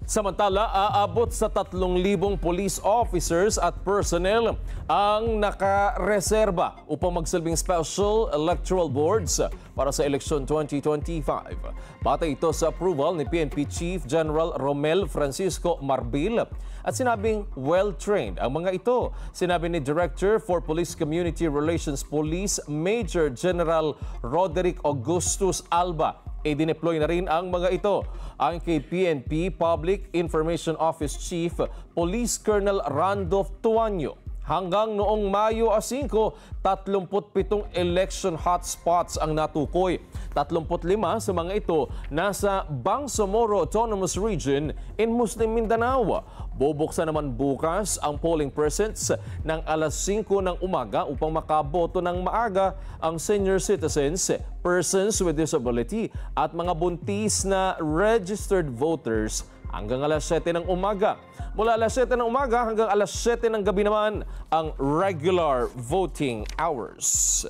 Samantala, aabot sa 3,000 police officers at personnel ang nakareserba upang magsilbing special electoral boards para sa eleksyon 2025. Batay ito sa approval ni PNP Chief General Romel Francisco Marbil at sinabing well-trained ang mga ito. Sinabi ni Director for Police Community Relations Police Major General Roderick Augustus Alba. I-deploy na rin ang mga ito. Ang kay PNP Public Information Office Chief Police Colonel Randolph Tuanyo. Hanggang noong Mayo 5, 37 election hotspots ang natukoy. 35 sa mga ito nasa Bangsamoro Autonomous Region in Muslim Mindanao. Bubuksan naman bukas ang polling precincts ng alas 5 ng umaga upang makaboto ng maaga ang senior citizens, persons with disability at mga buntis na registered voters hanggang alas 7 ng umaga. Mula alas 7 ng umaga hanggang alas 7 ng gabi naman ang regular voting hours.